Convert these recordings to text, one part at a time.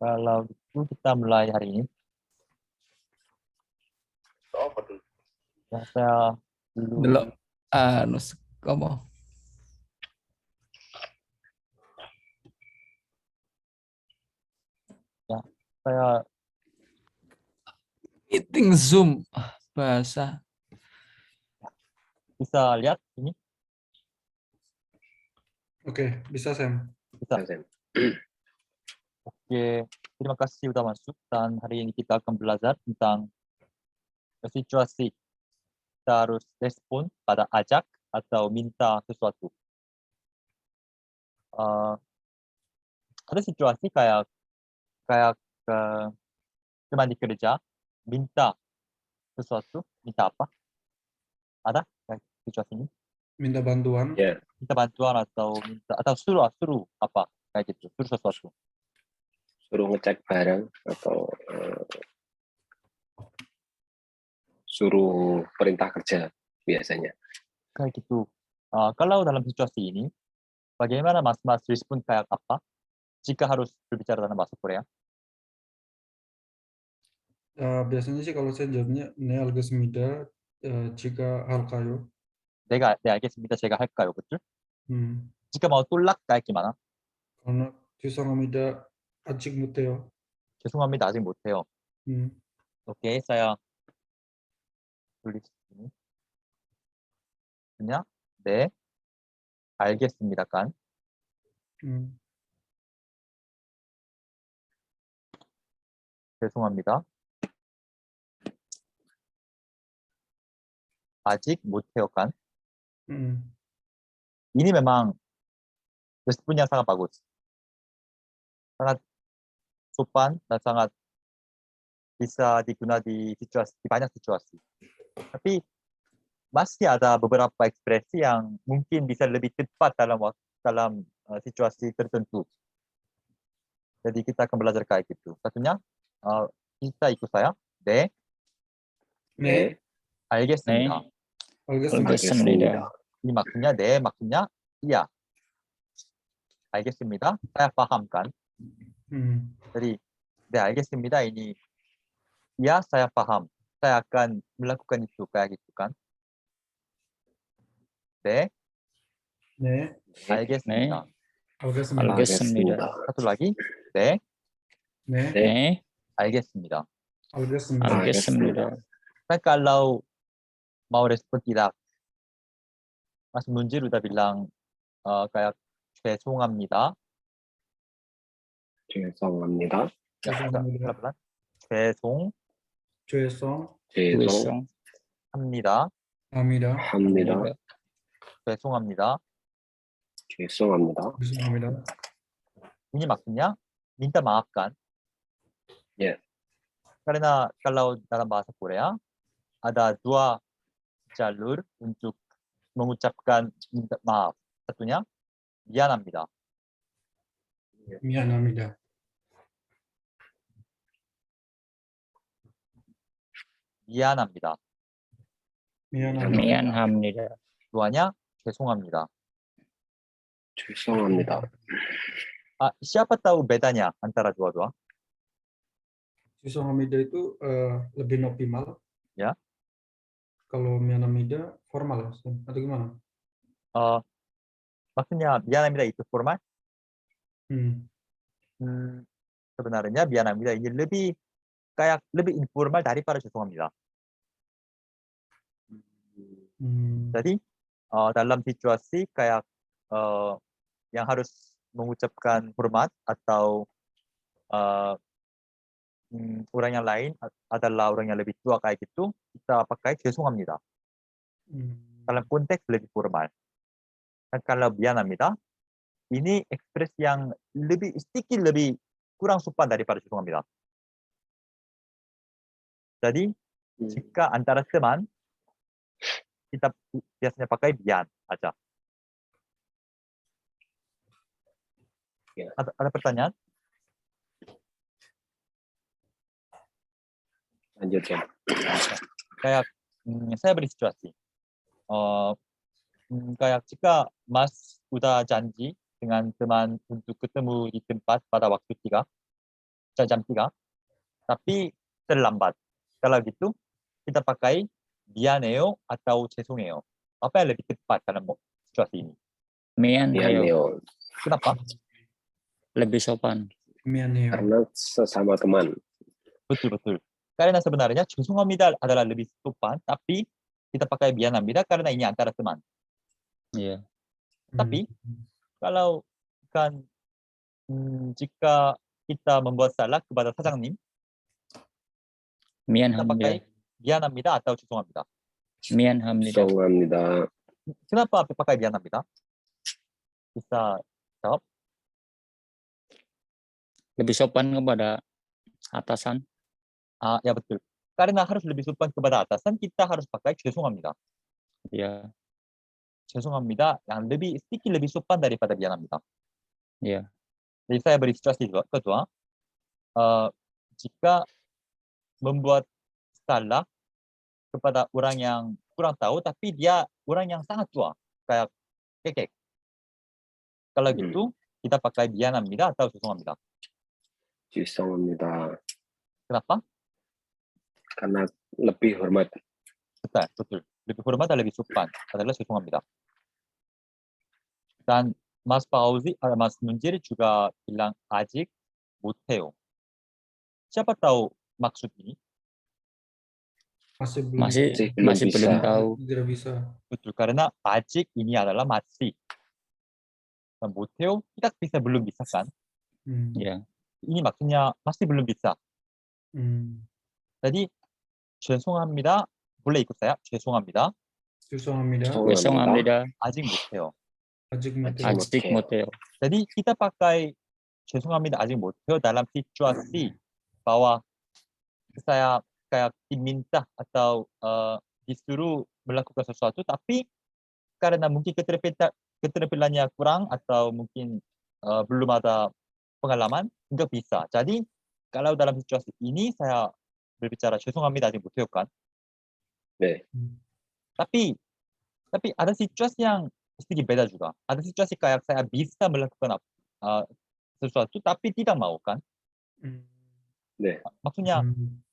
Kalau gitu kita mulai hari ini. Apa dulu? Ya, saya dulu Dulu anu kamu ya saya meeting Zoom bahasa. bisa lihat ini Oke, bisa Sam. bisa. Sam. Oke, terima kasih sudah masuk dan hari ini kita akan belajar tentang situasi kita harus respon pada ajak atau minta sesuatu. Eh, ada situasi kayak kayak eh, teman di kerja minta sesuatu, minta apa? Ada kayak situasi ini? Minta bantuan. Ya, Minta bantuan atau minta atau suruh apa kayak gitu, suruh sesuatu. suruh ngecek barang atau suruh perintah kerja biasanya. Kayak gitu. Kalau dalam situasi ini, bagaimana Mas respon kayak apa jika harus berbicara dalam bahasa Korea? Biasanya sih kalau saya jawabnya 네 알겠습니다. jika 할까요? 네, 알겠습니다. 제가 할까요? betul? Hmm. Jika mau tolak kayak gimana? karena 죄송합니다. 아직 못해요. 죄송합니다. 아직 못해요. Hmm. Oke, saya tulis ini. 그냥 네, 알겠습니다. kan. Hmm. 죄송합니다. 아직 못해요. kan. Hmm. Ini memang responnya sangat bagus. sangat sopan dan sangat bisa digunakan di banyak situasi. Tapi masih ada beberapa ekspresi yang mungkin bisa lebih tepat dalam situasi tertentu. Jadi kita akan belajar kayak gitu. Satunya kita ikut saya. 네, 네, 알겠습니다. 알겠습니다. Ini maksudnya 네, maksudnya iya. 알겠습니다. Saya paham kan. Hmm. Jadi 네, 알겠습니다. Ini iya, saya paham. Saya akan melakukan itu kayak gitu kan. 네, 네, 알겠습니다. 알겠습니다. Satu lagi. 네, 네, 알겠습니다. 알겠습니다. Kan kalau mau respon tidak, Mas Munjir udah bilang kayak 죄송합니다. 죄송합니다. Ya, 죄송합니다. pelan-pelan. 죄송합니다. 죄송합니다. 합니다. 죄송합니다. 죄송합니다. 죄송합니다. Ini maksudnya minta maaf kan? Ya. Karena kalau dalam bahasa Korea ada dua jalur untuk mengucapkan minta maaf. Satunya 미안합니다. 미안합니다. 미안합니다. 미안합니다. Duanya 죄송합니다. 죄송합니다. Siapa tahu bedanya antara dua-dua? 죄송합니다 itu lebih optimal. Ya. Kalau 미안합니다 formal ya, atau gimana? Maksudnya 미안합니다 itu formal? Hmm. Sebenarnya 미안합니다 ini lebih informal daripada 죄송합니다. Jadi dalam situasi kayak yang harus mengucapkan hormat atau orang yang lain adalah orang yang lebih tua kayak gitu, kita pakai 죄송합니다. Dalam konteks lebih formal. Dan kalau 미안합니다, ini ekspresi yang sedikit lebih kurang sopan daripada 죄송합니다. Jadi jika antara teman kita biasanya pakai 미안 aja. Ya. Ada pertanyaan? Lanjut ya. Kayak saya beri situasi. Kayak jika Mas udah janji dengan teman untuk ketemu di tempat pada waktu 3, jam 3. Tapi terlambat. Kalau gitu, kita pakai mi안해요 atau 죄송해요. Apa yang lebih tepat dalam situasi ini? 미안해요. 미안해요. Kenapa? Lebih sopan. 미안해요. karena sesama teman. Betul. Karena sebenarnya 죄송합니다 adalah lebih sopan, tapi kita pakai 미안합니다 karena ini antara teman. Iya. Tapi kalau kan jika kita membuat salah kepada sa장님, kita pakai 미안합니다. 미안합니다 atau 죄송합니다. 미안합니다. 죄송합니다. Kenapa pakai 미안합니다? Bisa jawab? Lebih sopan kepada atasan. Ya betul. Karena harus lebih sopan kepada atasan, kita harus pakai 죄송합니다. Iya. 죄송합니다 yang sedikit lebih sopan daripada 미안합니다. Iya. Jadi saya beri situasi kedua. Jika membuat salah kepada orang yang kurang tahu, tapi dia orang yang sangat tua, kayak kekek. Kalau gitu, kita pakai 미안합니다 atau 죄송합니다. 죄송합니다. Kenapa? karena lebih hormat. Betul. Lebih hormat dan lebih sopan adalah 죄송합니다. Dan Mas Fauzi, Mas Munjir juga bilang a직 못해요. Siapa tahu maksud ini? Masih belum. Masih belum bisa. tahu. Tidak bisa. Betul, karena a직 ini adalah masih. Dan 못해요, kita bisa belum bisa kan? Iya. Ini maksudnya masih belum bisa. Jadi, 죄송합니다. boleh ikut saya? 죄송합니다. 죄송합니다. 죄송합니다. 아직 못해요. 아직 못해요. 아직 못해요. Jadi, kita pakai 죄송합니다. 아직 못해요 dalam situasi bahwa saya kayak diminta atau disuruh melakukan sesuatu, tapi karena mungkin keterampilannya kurang atau mungkin belum ada pengalaman, nggak bisa. Jadi, kalau dalam situasi ini saya berbicara 죄송합니다 아직 못해요 kan? 네. Tapi ada situasi yang sedikit beda juga. Ada situasi kayak saya bisa melakukan sesuatu tapi tidak mau kan? 네. Maksudnya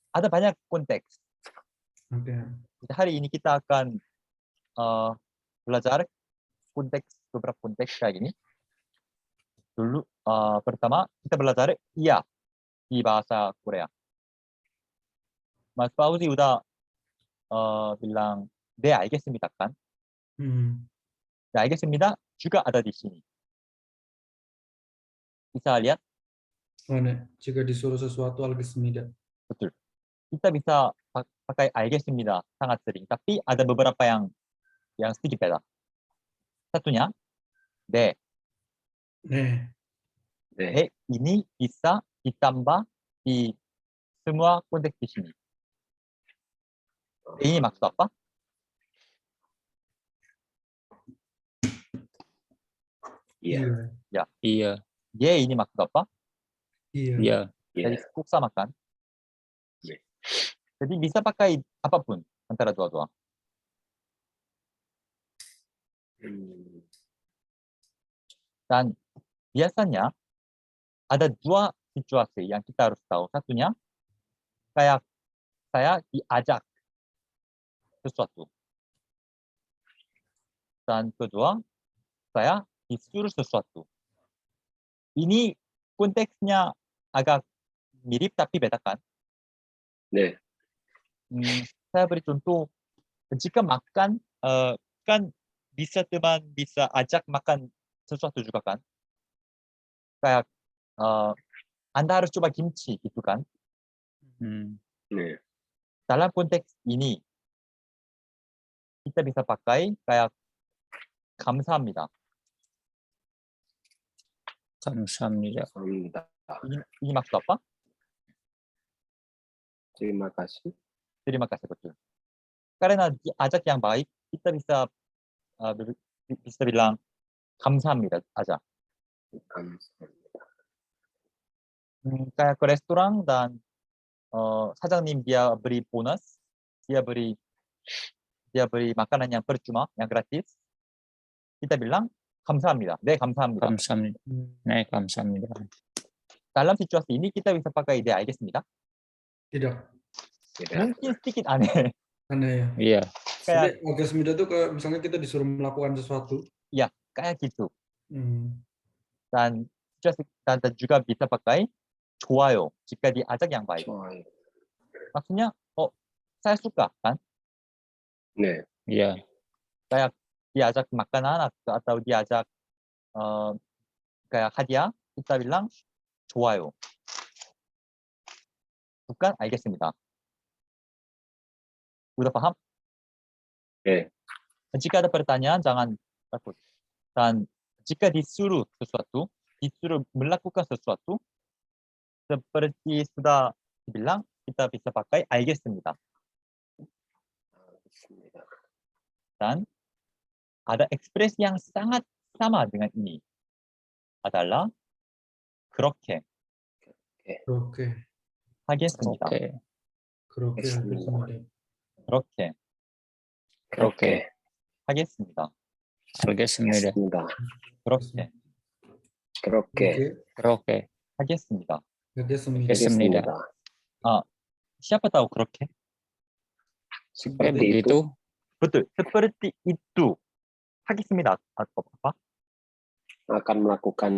ada banyak konteks. Oke. Hari ini kita akan belajar beberapa konteks kayak gini. Dulu pertama kita belajar iya di bahasa Korea. Mas Fauzi udah bilang 네 알겠습니다 kan? 네 알겠습니다 juga ada di sini. Bisa lihat? Oh, 네. Jika disuruh sesuatu algesmida. Betul. Kita bisa pakai 알겠습니다 sangat sering, tapi ada beberapa yang sedikit beda. Satunya 네. 네. 네 ini bisa ditambah di semua konteks di sini. Ini maksud apa? Iya. Iya. Ye ini maksud apa? Iya. Iya. Jadi kok sama kan? Iya. Jadi bisa pakai apapun antara dua-dua. Dan biasanya ada dua situasi yang kita harus tahu. Satunya kayak saya diajak sesuatu. Dan kedua, saya disuruh sesuatu. Ini konteksnya agak mirip tapi beda kan? 네. Saya beri contoh, jika makan, kan bisa teman bisa ajak makan sesuatu juga kan? Kayak Anda harus coba kimchi gitu kan? 네. Dalam konteks ini, kita bisa pakai kayak 감사합니다. 감사합니다. 감사합니다. Ini maksud apa? terima kasih. Terima kasih, betul. Karena diajak yang baik, kita bisa bilang 감사합니다 aja. 감사합니다. Kayak ke restoran dan 사장님 dia beri bonus, dia beri makanan yang percuma, yang gratis. Kita bilang 감사합니다. 네, 감사합니다. 감사합니다. 네, 감사합니다. dalam situasi ini kita bisa pakai ide 알겠습니다. Tidak. Tidak. Mungkin sedikit aneh. Aneh ya. Iya. Jadi algesmida itu kayak misalnya kita disuruh melakukan sesuatu. kayak gitu. Hmm. Dan juga bisa pakai 좋아요 jika diajak yang baik. 좋아요. Maksudnya, saya suka kan? 네. Iya. Kayak diajak makanan atau diajak kayak hadiah, kita bilang 좋아요. Bukan 알겠습니다. Udah paham? 네. Jika ada pertanyaan jangan takut. Dan jika disuruh melakukan sesuatu, seperti sudah dibilang, kita bisa pakai 알겠습니다. 알겠습니다. Dan ada ekspresi yang sangat sama dengan ini. Adalah 그렇게 Oke. 하겠습니다. Oke. Oke. 알겠습니다. 그렇게 Oke. 하겠습니다. 알겠습니다. 알겠습니다. 그렇게 그렇게 그렇게 하겠습니다. Algesmida. 알겠습니다. Siapa tahu 그렇게? seperti itu begitu. Betul, seperti itu. 하겠습니다. Atau apa? akan melakukan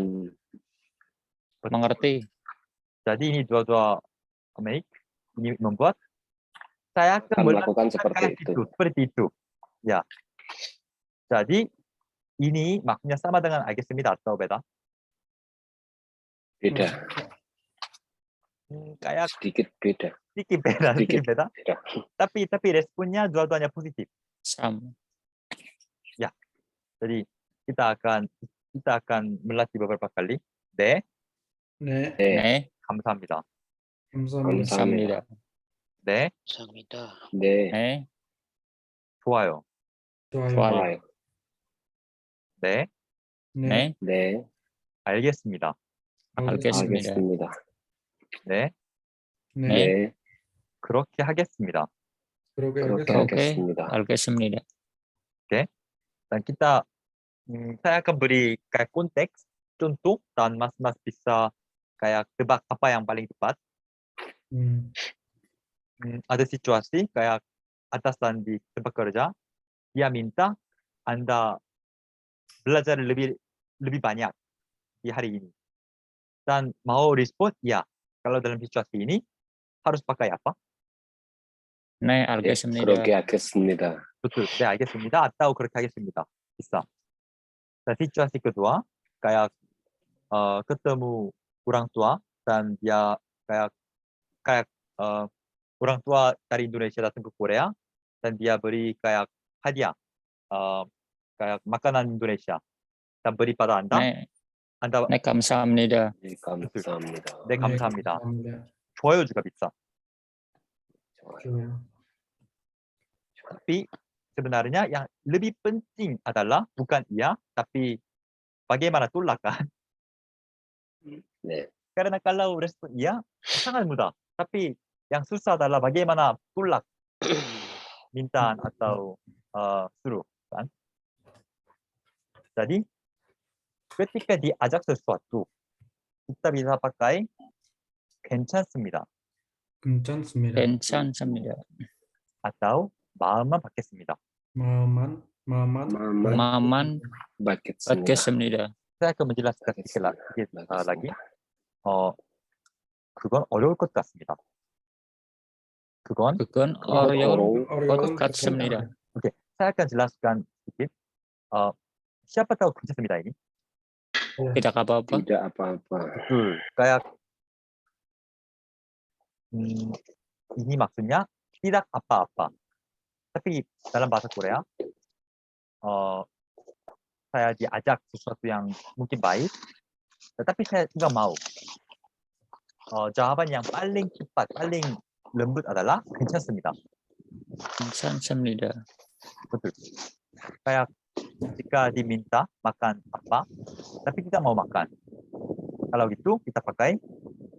Mengerti. Jadi ini dua-dua make, ini membuat saya akan melakukan seperti itu. Seperti itu. Ya. Jadi ini maknanya sama dengan 알겠습니다 atau beda? beda, Kayak sedikit beda. sedikit beda. beda. Tapi responnya dua-duanya positif. Sama. Jadi kita akan melatih beberapa kali. 네, 네. 네. 감사합니다. 감사합니다. 감사합니다. 네, 감사합니다. 네, 네. 좋아요. 좋아요. 좋아요. 네, 네. 네. 네, 알겠습니다. 알겠습니다. 알겠습니다. 네, 네. 네, 그렇게 하겠습니다. 그렇게 그렇게 알겠습니다. 하겠습니다. 알겠습니다. Dan kita saya akan beri kayak konteks, contoh, dan mas-mas bisa kayak tebak apa yang paling tepat. Ada situasi kayak atasan di tempat kerja, dia minta Anda belajar lebih banyak di hari ini. Dan mau respon, ya. Kalau dalam situasi ini, harus pakai apa? 네, 네, 알겠습니다. 그렇게 하겠습니다. Betul, 네, 알겠습니다. Atau 그렇게 하겠습니다. Bisa. Dan situasi kedua, kayak ketemu orang tua dan dia kayak orang tua dari Indonesia datang ke Korea dan dia beri kayak hadiah kayak makanan Indonesia dan beri pada Anda. 네. Anda 네, 감사합니다. 네, 감사합니다. 네, 감사합니다. 감사합니다. 좋아요 juga bisa. 좋아요. Tapi sebenarnya yang lebih penting adalah bukan iya, tapi bagaimana tolak kan? 네, Karena kalau respon iya sangat mudah, tapi yang susah adalah bagaimana tolak mintaan atau suruh kan? Jadi ketika diajak sesuatu kita bisa pakai 괜찮습니다 괜찮습니다. 괜찮습니다. atau 마음만 받겠습니다. 마만 마만 받겠습니다. 받겠습니다. saya akan menjelaskan sedikit lagi. 그건 어려울 것 같습니다. 그건 그건 어려운 어려운 것 같습니다. oke, saya akan jelaskan sedikit. Siapa tahu 괜찮습니다 ini? Tidak apa-apa. tidak apa-apa. Kayak ini maksudnya tidak apa-apa. Tapi dalam bahasa Korea, saya diajak sesuatu yang mungkin baik, tetapi saya juga mau. Jawaban yang paling cepat, paling lembut adalah 괜찮습니다. 괜찮습니다. Betul. Kayak jika diminta makan apa, tapi kita mau makan. Kalau gitu kita pakai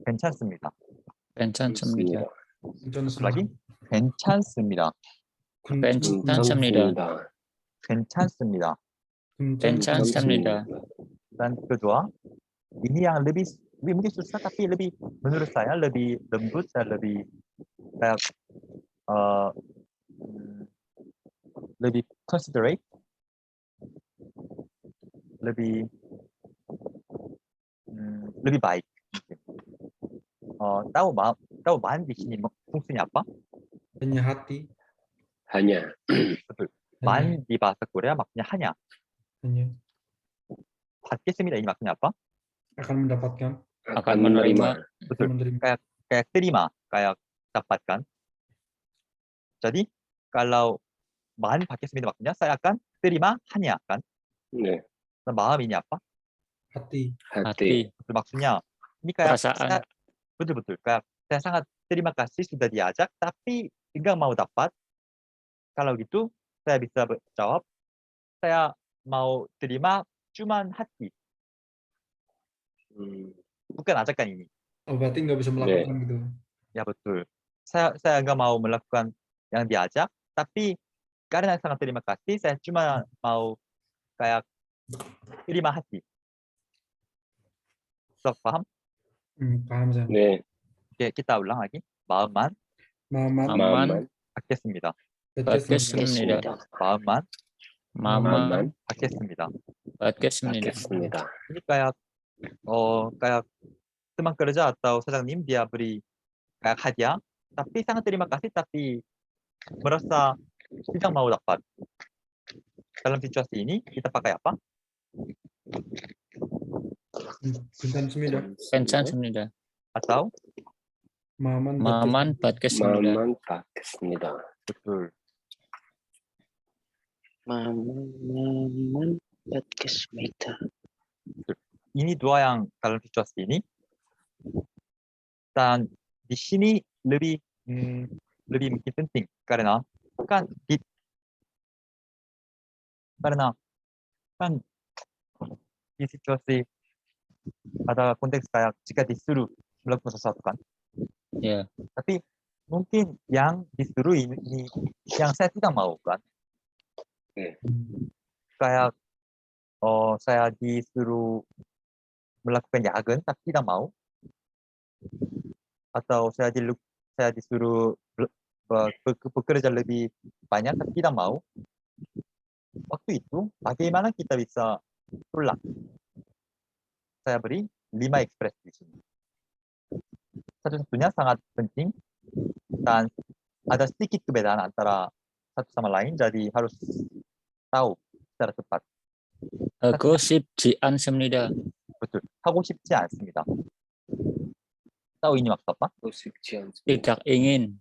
괜찮습니다. 괜찮습니다. lagi 괜찮습니다. 괜찮습니다. 괜찮습니다. 괜찮습니다. Dan kedua, ini yang lebih mungkin susah tapi menurut saya lebih lembut dan lebih kayak lebih considerate, lebih lebih baik. Tahu man di sini fungsinya apa? Hanya hati. hanya. Betul. Hanya. Man di bahasa Korea maksudnya hanya. Hanya. 받겠습니다 ini maksudnya apa? Akan mendapatkan. Akan menerima. Betul. Menerima. Kayak terima, kayak dapatkan. Jadi kalau man 받겠습니다 maksudnya saya akan terima hanya kan? 네. Nah, maam ini apa? Hati. hati. Betul, maksudnya ini kayak Perasaan. betul kayak saya sangat terima kasih sudah diajak tapi enggak mau dapat. Kalau gitu saya bisa jawab saya mau terima cuman hati, bukan ajakan ini. Oh, berarti nggak bisa melakukan gitu. Ya betul. Saya enggak mau melakukan yang diajak, tapi karena sangat terima kasih, saya cuma mau kayak terima hati. So, paham? Paham saya. 네. Oke, kita ulang lagi. 마음만 Maman. Maman. 받겠습니다. 받겠습니다. 마음만 Maman. 받겠습니다. 받겠습니다. 받겠습니다. Ini kayak teman kerja atau sa장님 dia beri kayak hadiah, tapi sangat terima kasih tapi merasa tidak mau dapat. Dalam situasi ini kita pakai apa? 괜찮습니다. 괜찮습니다. Atau Maman. Maman 받겠습니다. 마음만 받겠습니다. betul. Maman 받겠습니다. Ini dua yang dalam situasi ini. Dan di sini lebih mungkin penting karena kan di situasi ada konteks kayak jika disuruh melakukan sesuatu kan. Ya. Tapi mungkin yang disuruh ini yang saya tidak mau kan. Kayak saya disuruh melakukan yagen tapi tidak mau. Atau saya disuruh bekerja lebih banyak tapi tidak mau. Waktu itu bagaimana kita bisa tolak? Saya beri 5 ekspresi di sini. Satu-satunya sangat penting dan ada sedikit perbedaan antara satu sama lain, jadi harus tahu secara tepat. 하고 싶지 않습니다. Betul. 하고 싶지 않습니다. Tahu ini maksud apa? 쉽지 않습니다. Tidak ingin.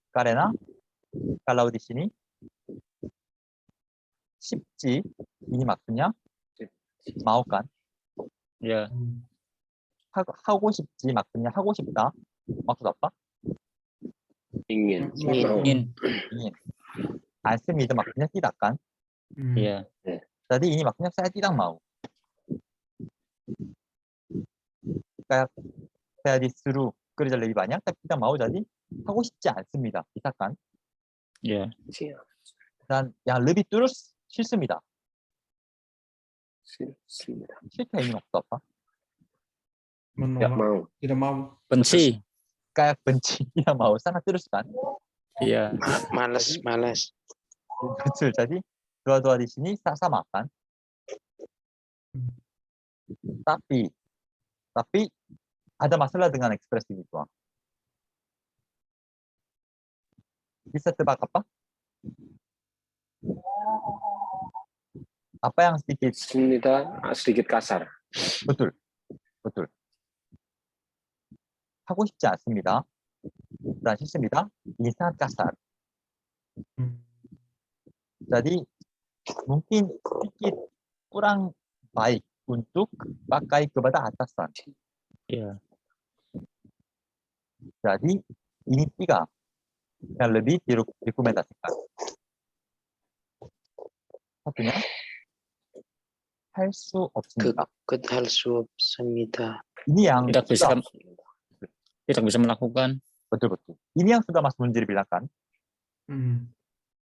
Karena kalau di sini 쉽지 ini maksudnya mau kan? Ya. 하고 싶지 maksudnya hago 싶다. maksud apa? ingin. ingin. 않습니다 maksudnya tidak kan? Ya. Jadi ini maksudnya saya tidak mau. Kayak saya disuruh kerja lebih banyak tapi tidak mau jadi hago 싶지 않습니다. bisa kan? Ya. Dan yang lebih terus 싫습니다. 싫습니다. 싫다 ini maksud apa? Menolak. mau. Tidak mau. Benci. Kayak benci tidak mau sangat terus kan? Iya. Malas. Betul. Jadi dua-dua di sini sama kan? Tapi ada masalah dengan ekspresi itu. Bisa tebak apa? Apa yang sedikit? sedikit kasar. betul. 하고 싶지 않습니다. dan 싫습니다. ini sangat kasar. Jadi mungkin sedikit kurang baik untuk pakai kepada atasan. Iya. Jadi ini 3 yang lebih direkomendasikan. Satunya 할 수 없습니다. 할 수 없습니다. Ini yang Tidak bisa melakukan. betul. Ini yang sudah Mas Munjir bilang kan?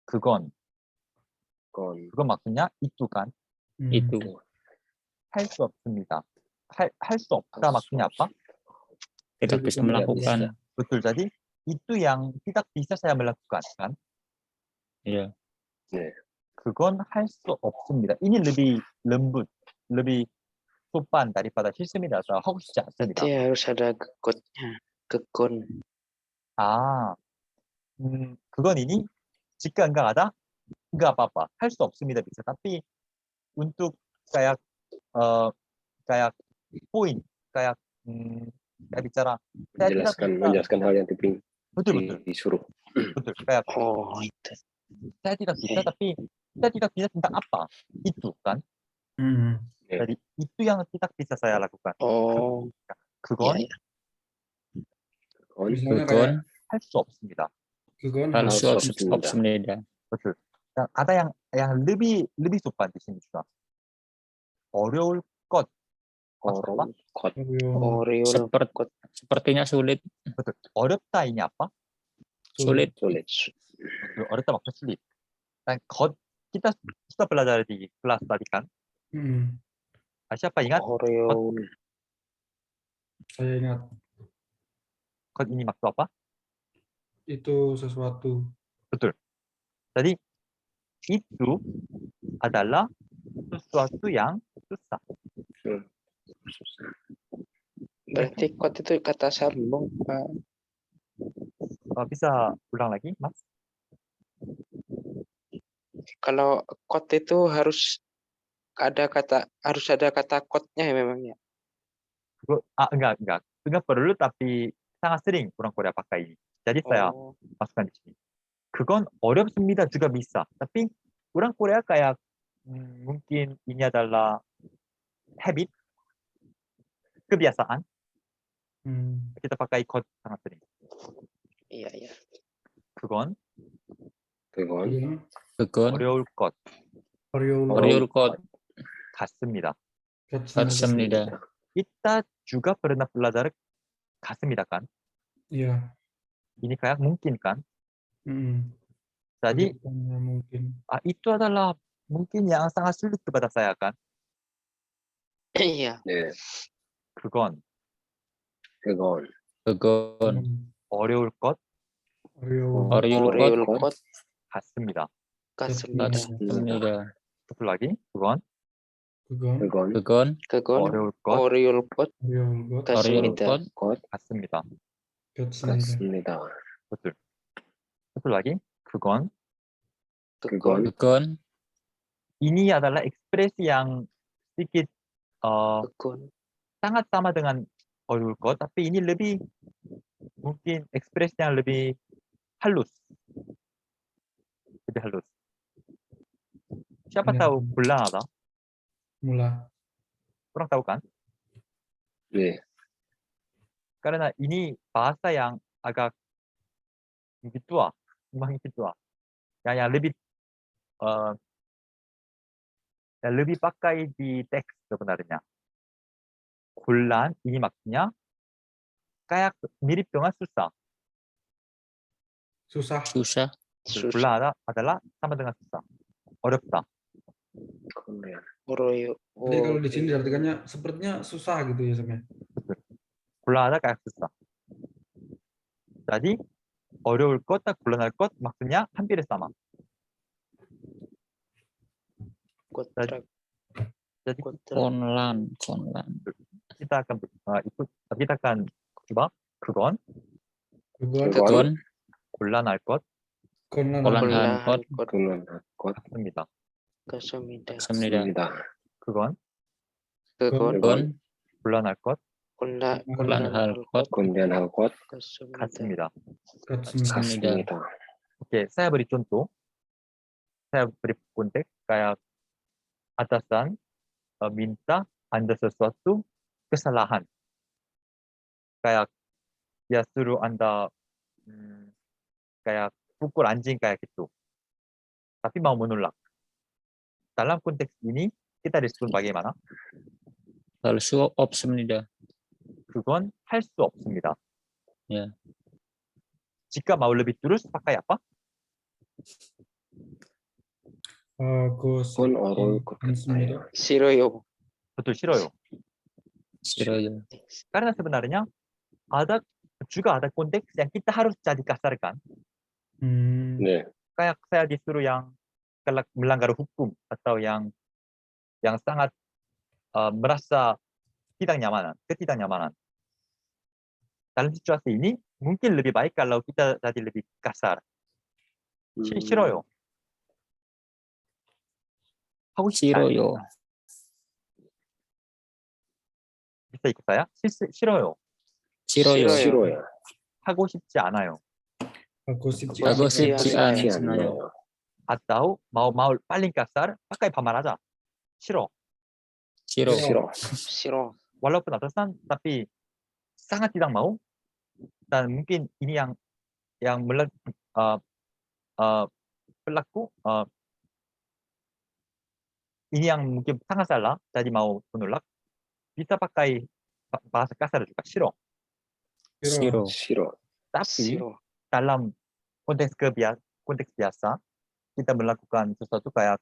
그건 maksudnya itu kan? Itu. 할 수 없습니다. 할 수 없다 maksudnya apa? Tidak Tidak bisa bisa. melakukan. Betul. Jadi itu yang tidak bisa saya melakukan kan? Iya. 그건 할 수 없습니다. ini lebih lembut, lebih sopan daripada 싫습니다서 하고 싶지 않습니다. Dia harus ada gekotnya. Gekon. 아, 그건 ini jika enggak ada, enggak apa-apa. 할 수 없습니다 bisa. Tapi untuk kayak kayak poin, kayak kayak bicara saya tidak bisa. Menjelaskan hal yang betul. disuruh. Betul. Kayak Oh, itu. saya tidak bisa, tapi saya tidak bisa tentang apa? Itu kan. Jadi itu yang tidak bisa saya lakukan. Oh, 그건 iya, iya. Misalnya 그건 kayak 할 수 없습니다. 그건 할 harus 수 없습니다. betul. Dan ada yang lebih sopan di sini juga. 어려울 것. maksud apa? Kot. Oriol. Sepertinya sulit. betul. 어렵다 ini apa? Sulit. Sulit. betul. 어렵다 maksudnya sulit. Dan 것 kita sudah belajar di kelas tadi kan? Siapa ingat? Oriol. Saya ingat 것 ini maksud apa? itu sesuatu. betul. Jadi itu adalah sesuatu yang susah. Berarti kot itu kata sambung, Pak. bisa ulang lagi, Mas? Kalau kot itu harus ada kata kotnya ya memangnya. enggak perlu tapi sangat sering orang Korea pakai ini. Jadi saya Oh, masukkan di sini. 그건 어렵습니다 juga bisa. Tapi orang Korea kayak mungkin ini adalah habit, kebiasaan. Kita pakai 것 sangat sering. iya, iya. 그건 그건 어려울 것 어려울 것 같습니다. 같습니다. kita juga pernah belajar 같습니다 kan? Iya. ini kayak mungkin kan? Jadi Kedepannya mungkin. itu adalah mungkin yang sangat sulit kepada saya kan? Iya. 네. 그건 그건 어려울 것 Oriol kot 같습니다. kasmida. 같습니다. betul lagi. 그건 그건 Kegon 어려울 것 Oriol kot 어려울 kasmida. 것 같습니다. 같습니다. betul. betul lagi. 그건 그건 ini adalah ekspresi yang sedikit Kegon. sangat sama dengan 어려울 것, tapi ini lebih mungkin ekspresi yang lebih halus. Lebih halus. Siapa Ya. tahu 곤란하다? Mula. Kurang tahu kan? 네. Karena ini bahasa yang agak tua, memang tua. Yang lebih pakai di teks sebenarnya. 곤란 ini maksudnya kayak mirip dengan susah. Susah. susah. 곤란하다 adalah sama dengan susah. 어렵다. Oriol. Jadi kalau di sini diartikannya sepertinya susah gitu ya sebenarnya. 곤란하다 kayak susah. Jadi 어려울 것, 곤란할 것 maksudnya hampir sama. Kontrak. Jadi konlan. kita akan coba 그건 그건 곤란할 것 곤란한 것 같습니다. Kasmida. 같습니다. 그건 그건 곤란할 것 곤란할 것 곤란할 것 kasmida. Katsumidah. 같습니다. Oke, saya beri contoh. Saya beri konteks kayak atasan minta Anda sesuatu kesalahan. Kayak dia suruh Anda kayak pukul anjing kayak gitu. Tapi mau menolak. Dalam konteks ini kita respon bagaimana? 할 수 없습니다. 그건 할 수 없습니다. Ya. Jika mau lebih terus pakai apa? 그건 어려울 것 같아요. Siroyo. betul 싫어요. 싫어요. Karena sebenarnya ada konteks yang kita harus jadi kasarkan. 네. Kayak saya disuruh yang melanggar hukum atau yang sangat merasa ketidaknyamanan. Dalam situasi ini mungkin lebih baik kalau kita jadi lebih kasar. 싫어요. 하고 싶지 않아요. 싫어요. bisa ikut saya? 싫어요. 싫어요. 싫어요. 하고 싶지 않아요. Aku 쉽지 하고 않아요. 싶지 않지 않아요. Atau mau paling kasar pakai pamarasa. 싫어. 싫어. 싫어. 싫어. Walaupun atasan tapi sangat tidak mau dan mungkin ini yang berlaku ini yang mungkin sangat salah jadi mau menolak bisa pakai bahasa kasar juga 싫어. 싫어. 싫어. Tapi 싫어. dalam konteks biasa kita melakukan sesuatu kayak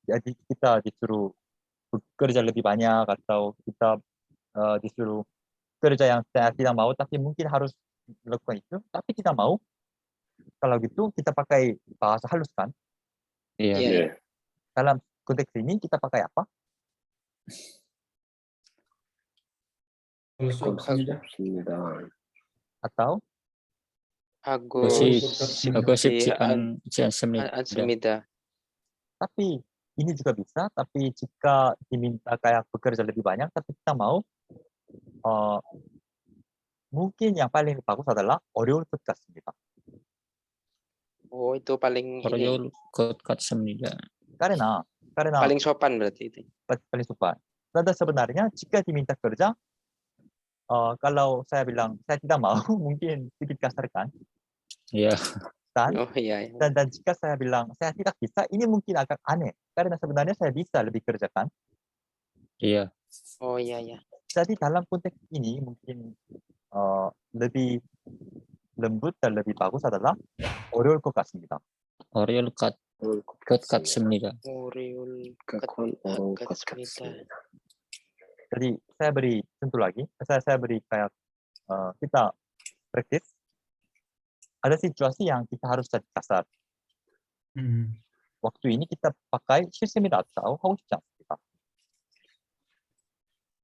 jadi kita disuruh bekerja lebih banyak atau kita disuruh kerja yang saya tidak mau tapi mungkin harus melakukan itu tapi tidak mau. Kalau gitu kita pakai bahasa halus kan. Iya. Iya. 네. Dalam konteks ini kita pakai apa? Kalau 하고 opsinya 싶습니다. Atau 하고 하고 싶지 않습니다. 않습니다. tapi ini juga bisa tapi jika diminta kayak bekerja lebih banyak tapi kita mau mungkin yang paling bagus adalah 어려울 것 같습니다. Oh, itu paling ini. 어려울 것 같습니다. Karena Paling sopan berarti itu. paling sopan. Dan sebenarnya jika diminta kerja kalau saya bilang saya tidak mau mungkin sedikit kasar kan. Iya. Oh iya. Dan jika saya bilang saya tidak bisa ini mungkin agak aneh karena sebenarnya saya bisa lebih kerjakan. Iya. Oh iya ya. Jadi dalam konteks ini mungkin lebih lembut dan lebih bagus adalah 어려울 것 같습니다. 어려울 것 같습니다. 어려울 그건 어려울 것 같습니다. 같습니다. Jadi saya beri contoh lagi. Saya beri kayak kita praktis. Ada situasi yang kita harus jadi kasar. Waktu ini kita pakai 싫습니다 atau 하고 싶지 않습니다.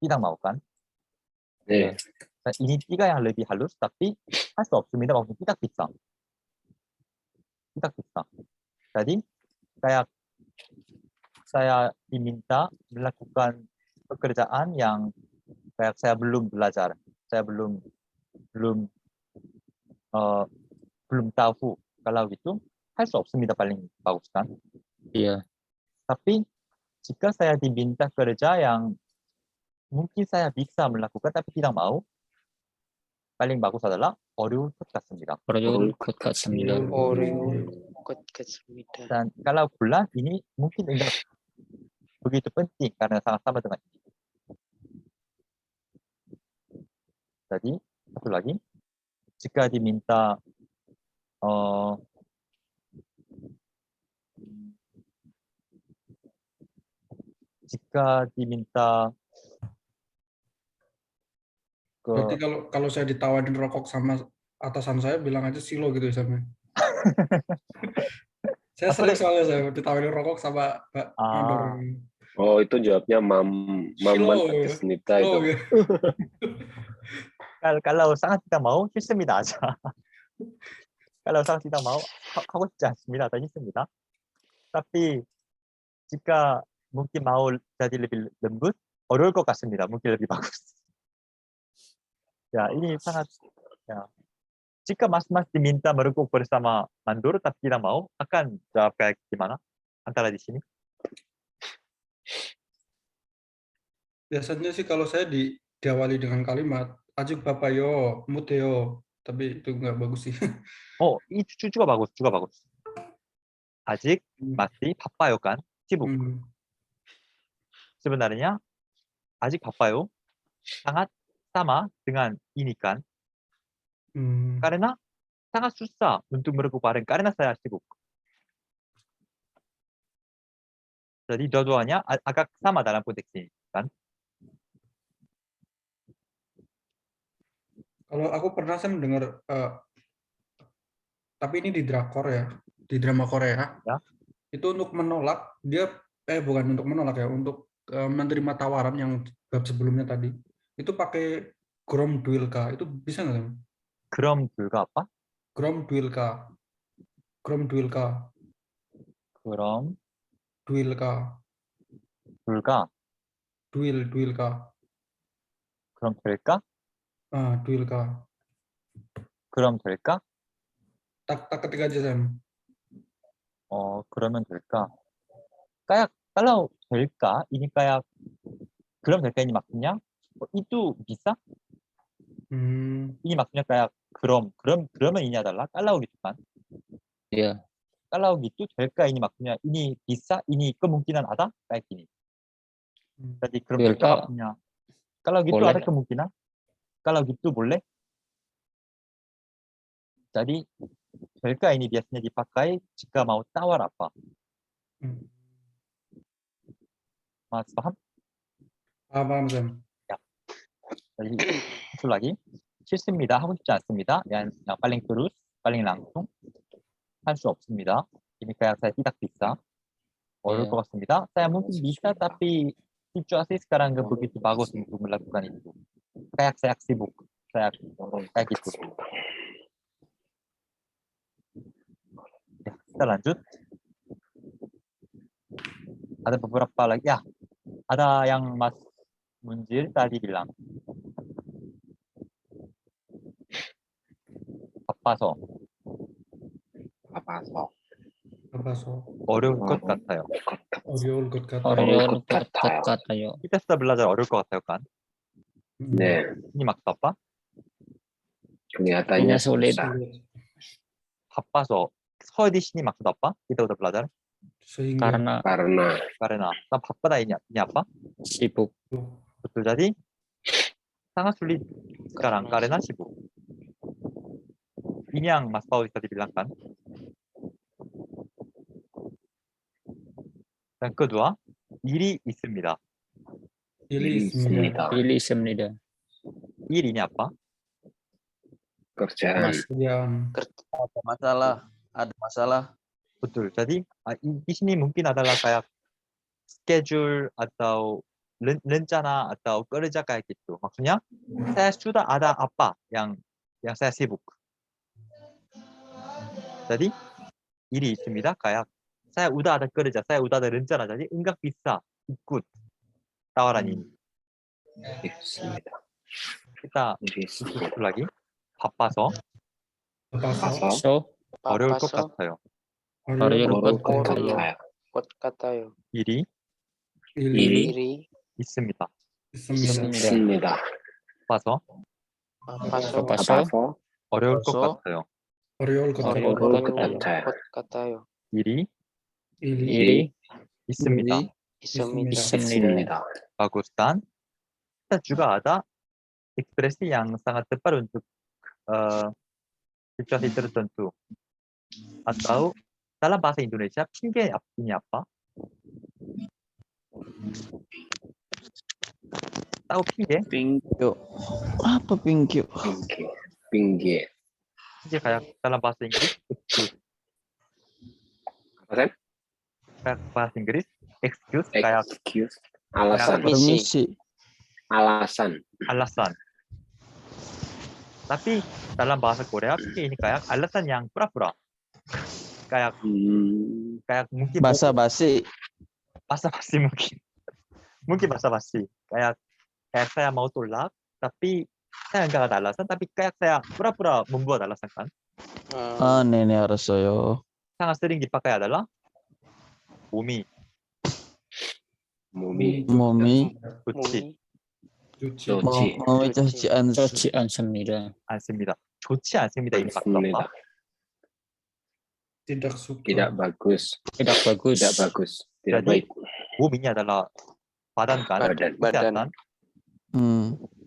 Tidak mau kan? 네. Nah, ini tiga yang lebih halus tapi 할 수 없습니다. maksudnya tidak bisa. Tidak bisa. Jadi kayak saya diminta melakukan pekerjaan yang kayak saya belum belajar, saya belum tahu. Kalau gitu 할 수 없습니다 paling bagus kan. Iya. Tapi jika saya diminta kerja yang mungkin saya bisa melakukan tapi tidak mau, paling bagus adalah 어려울 것 같습니다. 어려울 것 같습니다. 어려울 것 같습니다. Dan kalau bulan ini mungkin enggak begitu penting karena sama-sama dengan ini. Jadi satu lagi, jika diminta Berarti kalau saya ditawarin rokok sama atasan saya bilang aja silo gitu ya sama. Saya sering soalnya saya ditawarin rokok sama Pak Mandor. Oh itu jawabnya mamman 받겠습니다 itu. Kalau sangat tidak mau 싫습니다 aja. Kalau sangat tidak mau 하고 싶지 않습니다 atau 싫습니다. Tapi jika mungkin mau jadi lebih lembut, 어려울 것 같습니다. Mungkin lebih bagus. Ya, ini sangat ya. Jika mas-mas diminta merokok bersama Mandor tapi tidak mau, akan jawab kayak gimana? Antara di sini. Biasanya sih kalau saya diawali dengan kalimat ajuk bapayo, muteo, tapi itu nggak bagus sih. Oh, ini juga bagus. 아직 masih 바빠요 kan? sibuk. Sebenarnya 아직 바빠요 sangat sama dengan ini kan? Karena sangat susah untuk merokok bareng karena saya sibuk. Jadi dua-duanya agak sama dalam konteks ini kan? Kalau aku pernah saya mendengar, tapi ini di drakor ya, di drama Korea. Ya. Itu untuk menolak dia bukan untuk menolak ya, untuk menerima tawaran yang bab sebelumnya tadi. Itu pakai Grom Duilka. Itu bisa nggak, Sam? 그럼 불가 아빠? Grom Duilka. Grom Duilka. 그럼 Duilka. 불가? Duilka. 그럼 될까? Duilka. 그럼 될까? Tak ketik aja, Sam. 그러면 될까? kayak kalau 될까? Ini kayak 그럼 될까? Ini maksudnya itu bisa? Ini maksudnya kayak 그러면 ini adalah kalau gitu kan? Iya. Kalau gitu 될까? Ini maksudnya ini bisa? Ini kemungkinan ada? Kayak gini. Jadi 그럼 될까 될까? maksudnya kalau gitu Boleh. ada kemungkinan? Kalau gitu boleh? Jadi 될까 ini biasanya dipakai jika mau tawar apa? Mas paham? Paham, Sam. jadi itu lagi 싫습니다. 하고 싶지 않습니다. yang paling terus, paling langsung 할 수 없습니다. ini kayak saya tidak bisa. 어려울 Iya. 것 같습니다. saya mungkin bisa tapi situasi sekarang nggak begitu bagus untuk melakukan itu. kayak saya sibuk. Saya kayak gitu. Ya, kita lanjut. Ada beberapa lagi. Ya, ada yang Mas Munjir tadi bilang. 바빠서 어려울 것 같아요. Oriol good kata. 어려울 것 같아요. 같아요. kita sudah belajar 어려울 것 같아요 kan? 네, ini maksud apa? kelihatannya sulit. susah. 바빠서 서디신이 maksud apa? kita udah belajar. Sehingga. Karena karena 바쁘다 ini apa? sibuk. betul. jadi sangat sulit sekarang karena sibuk. ini yang Mas Paul tadi bilang kan. dan kedua 일이 있습니다. Ili 있습니다. Pilih semnida. 일 ini apa? kerjaan. Mas. Kerjaan. Ada masalah. betul. jadi di sini mungkin adalah kayak schedule atau rencana atau kerja kayak gitu. maksudnya saya sudah ada apa yang saya sibuk. jadi 일이 있습니다. kayak saya udah ada kerja, saya udah ada rencana. jadi enggak bisa ikut tawaran ini. 있습니다. kita 일이 있습니다. itu lagi 바빠서 Bapaso. So, 어려울 것 Bapaso. 같아요. 어려울 것 어려울 것 같아요. 같아요. Kot katayo. 일이 Ili Iri. 있습니다. 있습니다. 있습니다. 바빠서 Bapaso. 바빠서 바빠서 어려울 것 바빠서 같아요. Oriol good 어려울 kata. 것 같아요. Kot katayo. 일이 Ili 일이 있습니다. Isumida. 있습니다. bagus. dan kita juga ada ekspresi yang sangat tepat untuk situasi tertentu. atau dalam bahasa Indonesia 핑계 ini apa? tahu 핑계? Pingkyu. Apa pingkyu? 핑계. 핑계 kayak dalam bahasa Inggris excuse. apa Sam? kayak bahasa Inggris excuse kayak excuse, alasan. Permisi. alasan. alasan. tapi dalam bahasa Korea 핑계 ini kayak alasan yang pura-pura. kayak mungkin Basa-basi. basa-basi mungkin basa-basi kayak saya mau tolak tapi saya nggak ada alasan, tapi kayak saya pura-pura membuat alasan kan. 네네, 알았어요. sangat sering dipakai adalah 몸이 몸이 좋지 Cuci. 좋지 몸이 좋지 좋지 않습니다. 않습니다. 좋지 않습니다. ini maksud 않습니다. apa? Tidak suka. tidak bagus, Tidak bagus. tidak bagus, tidak Jadi, baik. 몸 ini adalah badan kan, Badan. kesehatan.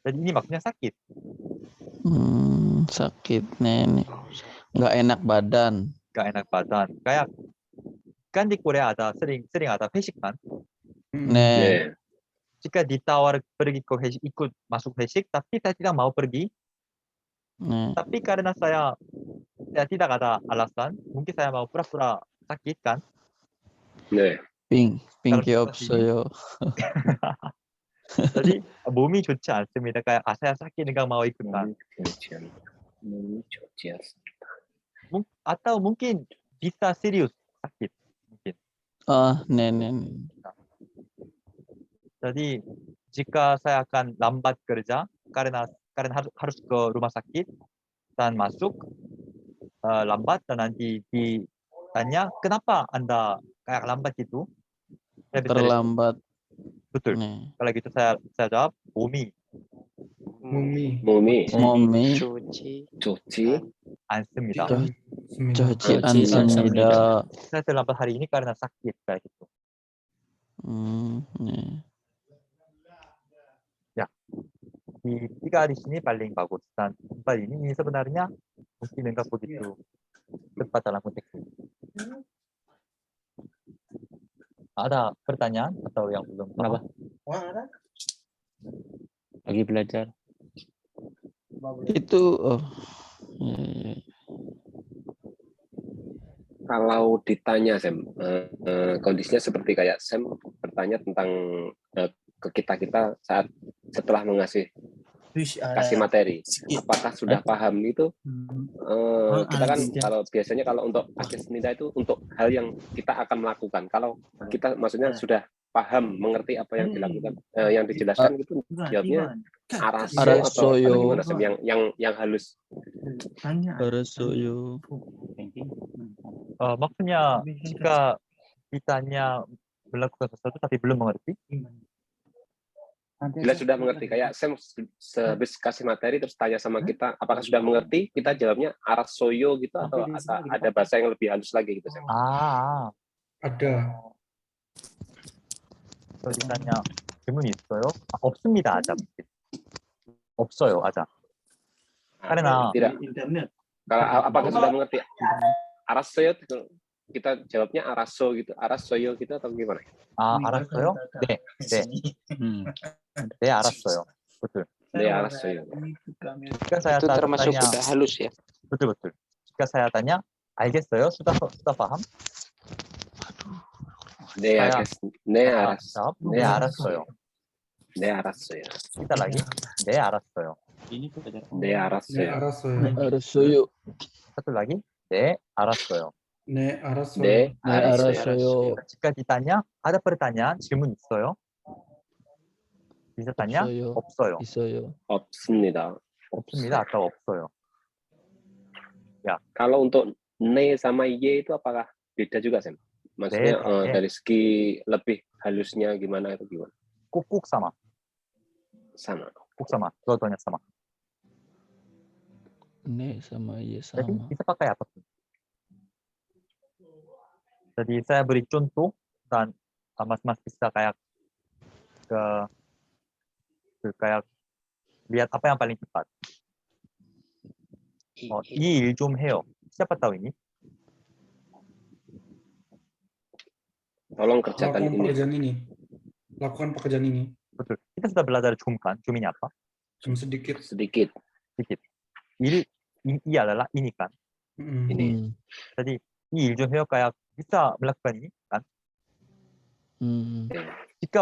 Jadi ini maksudnya sakit. sakit nenek. Nggak enak badan. Gak enak badan. Kayak kan di Korea ada sering ada 회식 kan. 네. 네, Jika ditawar pergi ke 회식, ikut masuk 회식, tapi saya tidak mau pergi, 네. Tapi karena saya tidak ada alasan, mungkin saya mau pura-pura sakit kan. 네. 핑계 dalam situasi ini. 없어요. Jadi 몸이 좋지 않습니다. kayak saya sakit nggak mau ikutan. 몸이 좋지 않습니다. Atau mungkin bisa serius sakit mungkin. 네네. Jadi jika saya akan lambat kerja karena harus ke rumah sakit dan masuk lambat dan nanti ditanya kenapa Anda kayak lambat gitu? Saya bisa respon, Terlambat. betul. 네. Kalau gitu saya jawab 몸이 몸이 몸이 좋지 좋지 않습니다. 좋지 좋지 않습니다. Saya terlambat hari ini karena sakit kayak gitu. 네. Di tiga di sini paling bagus dan empat ini sebenarnya mungkin enggak begitu tepat dalam konteks ini. Ada pertanyaan atau yang belum Kenapa? Lagi belajar. Itu iya. kalau ditanya Sam, kondisinya seperti kayak Sam bertanya tentang ke kita saat setelah kasih materi, apakah sudah paham itu? Kita kan kalau biasanya kalau untuk Agesnida itu untuk hal yang kita akan melakukan. Kalau kita maksudnya sudah paham, mengerti apa yang dilakukan, yang dijelaskan itu jawabnya araso atau Arasoyo. gimana Sam? Yang halus. 알았어요. maksudnya jika ditanya melakukan sesuatu tapi belum mengerti, Bila sudah mengerti, kayak Sam habis kasih materi terus tanya sama kita, apakah sudah mengerti? Kita jawabnya arasoyo gitu atau ada bahasa yang lebih halus lagi gitu Sam? Ada. kalau ditanya 질문 있어요? 없습니다. 아자. 없어요. 아자. karena Tidak. Kalau apakah sudah mengerti? Arasoyo kita jawabnya araso gitu, arasoyo gitu atau gimana? 알았어요? 네. 네, 알았어요. betul. 네, 알았어요. Jika saya itu termasuk tanya, udah halus ya. betul. Jika saya tanya, 알겠어요? sudah paham? 네, saya 네, 알았어. jawab, 네, 알았어요. 네, 알았어요. Kita lagi, 네, 알았어요. 네, 알았어요. 알았어요. Satu lagi, 네, 알았어요. 네, 알았어요. 네, 네, 알았어요. 알았어요. Jika ditanya, ada pertanyaan, 질문 있어요? bisa tanya, 없어요. 없어요. 있어요. 없습니다. 없습니다 atau 없어요. Kalau untuk ne sama ye itu apakah beda juga, Sam? Maksudnya Beda, dari segi lebih halusnya gimana itu gimana? 꼭 sama. Sama. 꼭 sama. dua-duanya sama. 네, sama iya Jadi sama. bisa pakai apapun. Jadi saya beri contoh dan mas-mas bisa kayak kayak lihat apa yang paling cepat. 이 일 좀 해요. Siapa tahu ini? Tolong kerjakan Lakukan ini. pekerjaan ini. Lakukan pekerjaan ini. Betul. Kita sudah belajar 좀 kan. 좀 ini apa? Cuma sedikit. Sedikit. Sedikit. 이 adalah ini kan. Ini. Jadi 이 일 좀 해요 kayak bisa melakukan ini kan. Jika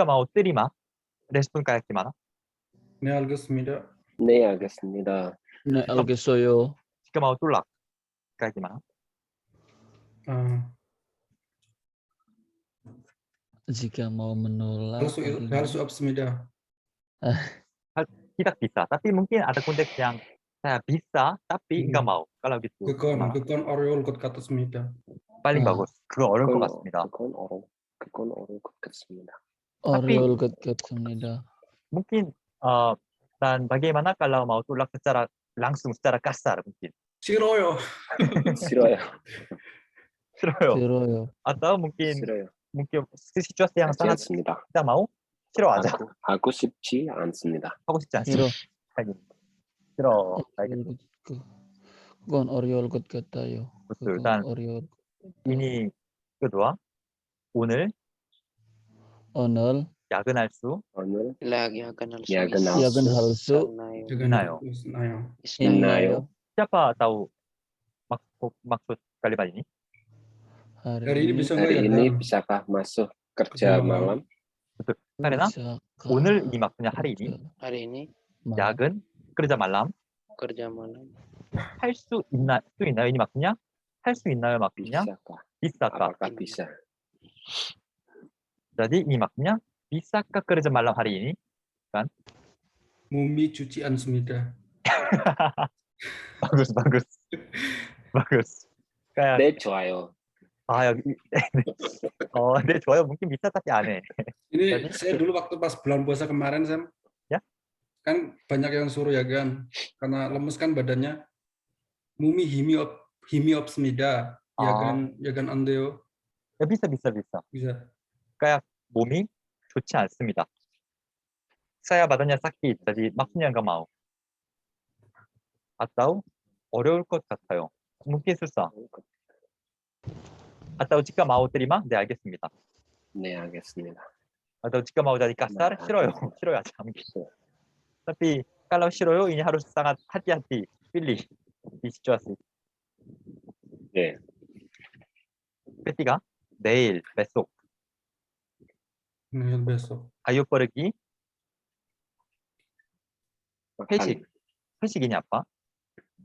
mau terima respon kayak gimana? 네, 알겠습니다. 네, 알겠습니다. 네, 알겠어요. jika mau tolak kayak gimana? Jika mau menolak, harus 없습니다. Tidak bisa, tapi mungkin ada konteks yang saya bisa tapi nggak mau. Kalau gitu. 그건 어려울 것 같습니다. paling bagus. 그거 어려울 것 같습니다. 그건 어려울 것 같습니다. 어려울 것 같습니다. mungkin dan bagaimana kalau mau tolak secara langsung secara kasar mungkin? 싫어요. 싫어요. 싫어요. atau mungkin 싫어요. situasi yang 하지 sangat 않습니다. kita mau 싫어하자. 하고 싶지 않습니다. 하고 싶지 않습니다. 싫어. 그건 어려울 것 같아요. betul. Dan ini kedua, 오늘 야근할 수 오늘 lagi akan hal 야근할 야근할 수 Dengan 있나요? Isnayo. 있나요? Siapa tahu maksud kalimat ini? Hari hari ini ini bisa nggak hari ya ini kan? bisakah masuk Kerja kerja malam. malam? Betul. Karena bisakah 오늘 ini maksudnya hari ini, hari ini malam? 야근 kerja malam. kerja malam 할 수 있나요? ini maksudnya 할 수 있나요? maksudnya Bisakah? bisakah. Apakah bisa? Jadi ini maksudnya bisakah kerja malam hari ini? Mumi cucian semida. bagus. bagus. Kayak 네, 좋아요. 여기 네 좋아요. mungkin bisa tapi aneh. Ini Jadi- saya dulu waktu pas bulan puasa kemarin, Sam. Ya. Kan banyak yang suruh ya kan, karena lemes kan badannya. Mumi himi op semida, ya kan andeo Ya, bisa. bisa. kayak 몸이 좋지 않습니다. saya badannya sakit, jadi maksudnya nggak mau. atau 어려울 것 같아요. mungkin susah. atau jika mau terima, 네 알겠습니다. 네, 알겠습니다. atau jika mau jadi kasar, 싫어요. 싫어요 aja mungkin. Tapi kalau 싫어요 ini harus sangat hati-hati pilih di situasi. 네, ketiga, 내일, besok. Nih besok. ayo pergi. makan, 회식. 회식 ini apa?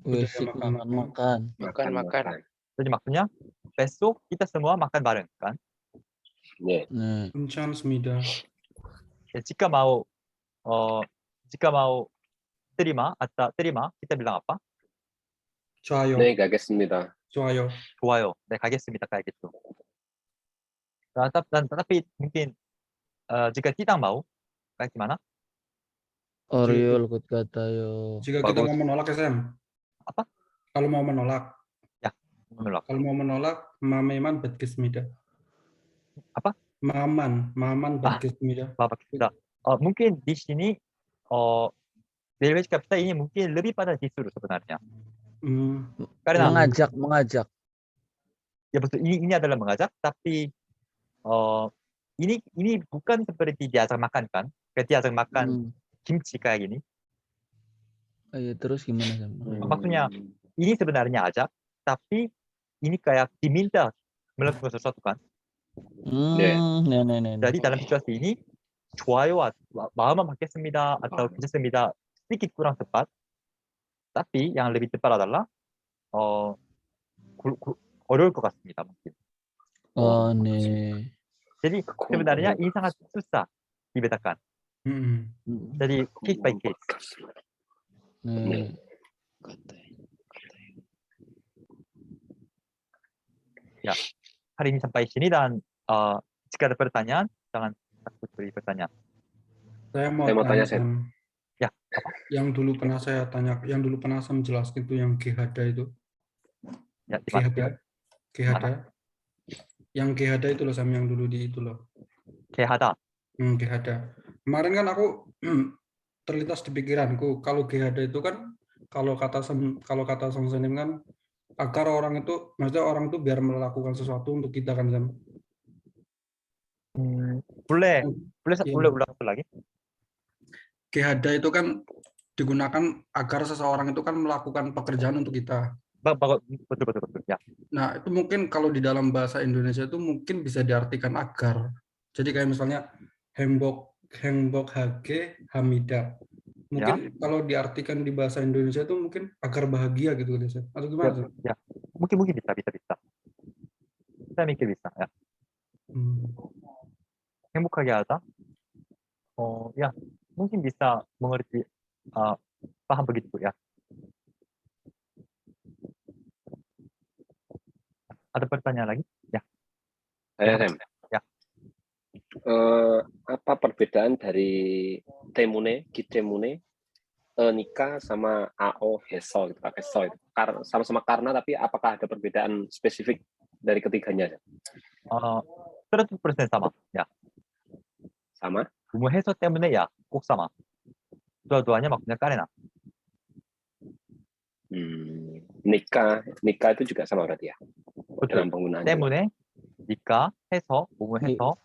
Wesik makan. makan jadi maksudnya besok kita semua makan bareng kan? 네, 네. Kencan semida. Ya, jika mau terima atau terima kita bilang apa? Cuayo. 네, 가겠습니다. Cuayo. 좋아요. 네, 가겠습니다. kayak gitu. Tapi mungkin jika tidak mau kayak gimana? Oriol 곧 같아요. Jika kita Bagus. mau menolak ya, Sam. Apa? Kalau mau menolak. menolak. Kalau mau menolak, mameman bedkesmida. Apa? Maman bedkesmida. Bapak kita. mungkin di sini 내일 회식 갑시다 ini mungkin lebih pada disuruh sebenarnya. Karena mengajak. ya betul ini adalah mengajak, tapi ini bukan seperti diajak makan kan? Kayak diajak makan kimchi kayak gini. Iya, terus gimana Sam? Maksudnya ini sebenarnya ajak, tapi ini kayak diminta melakukan sesuatu kan? 네. 네네네. Jadi dalam situasi ini 좋아요, 마음만 받겠습니다 atau 괜찮습니다 sedikit kurang tepat. Tapi yang lebih tepat adalah 어려울 것 같습니다 mungkin. 네. Jadi sebenarnya ini sangat susah dibedakan. Jadi case by case. 네. Ya, hari ini sampai sini dan jika ada pertanyaan jangan takut beri pertanyaan. Saya mau tanya, Sam. Ya, apa? Yang dulu pernah saya tanya, yang dulu pernah saya menjelaskan itu yang GHD itu. Ya, di mana? GHD. Yang GHD itu loh Sam, yang dulu di itu loh. GHD. GHD. Kemarin kan aku terlintas di pikiranku kalau GHD itu kan kalau kata Sang Senim kan agar orang itu, maksudnya orang itu biar melakukan sesuatu untuk kita kan Sam. boleh Iya. ulang lagi. GHD itu kan digunakan agar seseorang itu kan melakukan pekerjaan untuk kita. Betul ya. Nah, itu mungkin kalau di dalam bahasa Indonesia itu mungkin bisa diartikan agar. Jadi kayak misalnya hembok hage hamida. Mungkin kalau diartikan di bahasa Indonesia itu mungkin agar bahagia gitu kan, atau gimana? Ya. Mungkin bisa. Saya mikir bisa ya. 행복하게 하다. ya mungkin bisa mengerti paham begitu ya. Ada pertanyaan lagi? Ya. Saya Sam. Ya. Apa perbedaan dari temune, kitemune, nikah sama AO heso gitu, heso itu. Sama-sama karena tapi apakah ada perbedaan spesifik dari ketiganya? 100% sama. Ya. Sama? 부모 해소 때문에 야, 꼭 sama. Dua-duanya maksudnya karena. nikah itu juga sama berarti ya? Betul. Dalam penggunaan 때문에 nikah, 해서, 부모 해서.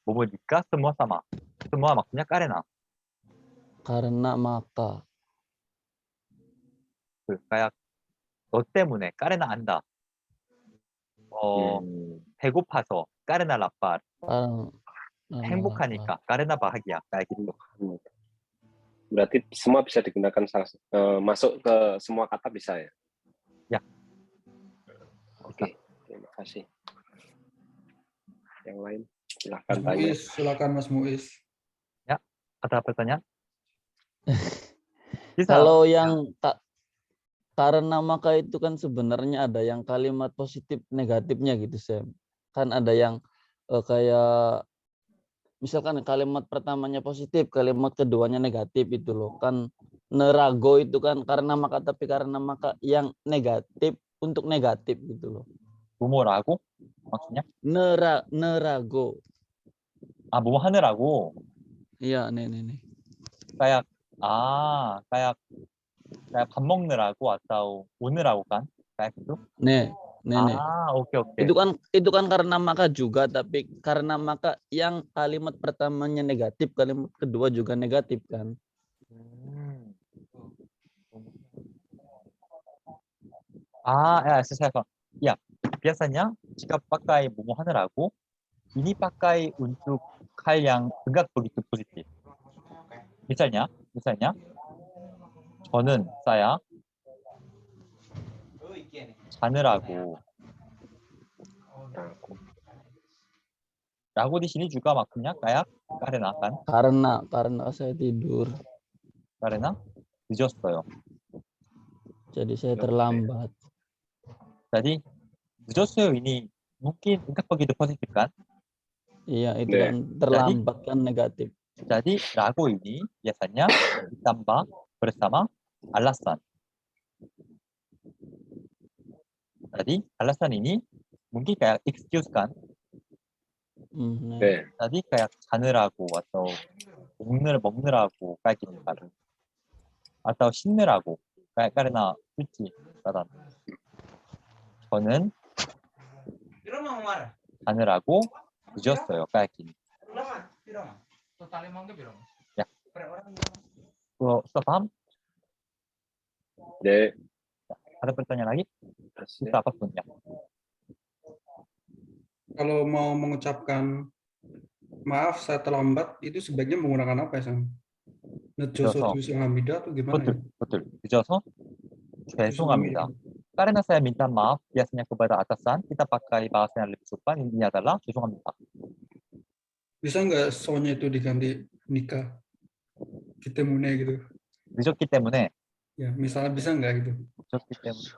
뭐뭐니까 semua sama. Semua maksudnya karena. Karena maka. kayak 너 때문에 karena anda. 배고파서 karena lapar. Karena 행복하니까 karena bahagia. kayak gitu. Berarti semua bisa digunakan masuk ke semua kata bisa ya? Ya. Oke, terima kasih. Yang lain silahkan Mas tanya. Muiz, silakan Mas Muiz. Ada pertanyaan? Bisa. Kalau yang karena maka itu kan sebenarnya ada yang kalimat positif negatifnya gitu, Sam. Kan ada yang kayak misalkan kalimat pertamanya positif, kalimat keduanya negatif itu loh. Kan nerago itu kan karena maka, tapi karena maka yang negatif untuk negatif gitu loh. 뭐뭐라고? maksudnya? Nerago. 뭐뭐 하느라고. Iya, nih. kayak kayak 밥 먹느라고 atau 오느라고 kan? kayak gitu. Nih. oke. Itu kan karena maka juga, tapi karena maka yang kalimat pertamanya negatif, kalimat kedua juga negatif kan. ya, saya paham. Ya, biasanya jika pakai 뭐뭐 하느라고, ini pakai untuk hal yang enggak begitu positif. Misalnya, saya 자느라고. 라고 di sini juga maksudnya kayak karena kan? Karena saya tidur. karena 늦었어요. Jadi saya terlambat. Jadi 늦었어요 ini mungkin enggak begitu positif kan? Iya, itu 네. kan terlambat kan negatif. Jadi 라고 ini biasanya ditambah bersama alasan. Jadi alasan ini mungkin kayak excuse kan? 네. Jadi kayak 자느라고 atau 먹느라고 kayak gitu kan? atau 씻느라고 kayak karena cuci kan? 저는 자느라고 늦었어요 kayak gini. Ya. Sudah paham? 네. Ada pertanyaan lagi? Bisa apapun ya. Kalau mau mengucapkan maaf saya terlambat, itu sebaiknya menggunakan apa ya, Sam? 늦어서 죄송합니다 atau gimana ya? betul. 늦어서 죄송합니다. Karena saya minta maaf biasanya kepada atasan, kita pakai bahasa yang lebih sopan, ini adalah 죄송합니다. Bisa nggak soalnya itu diganti nikah? Kita mulai gitu. 늦었기 때문에. Ya, misalnya bisa nggak gitu? 늦었기 때문에.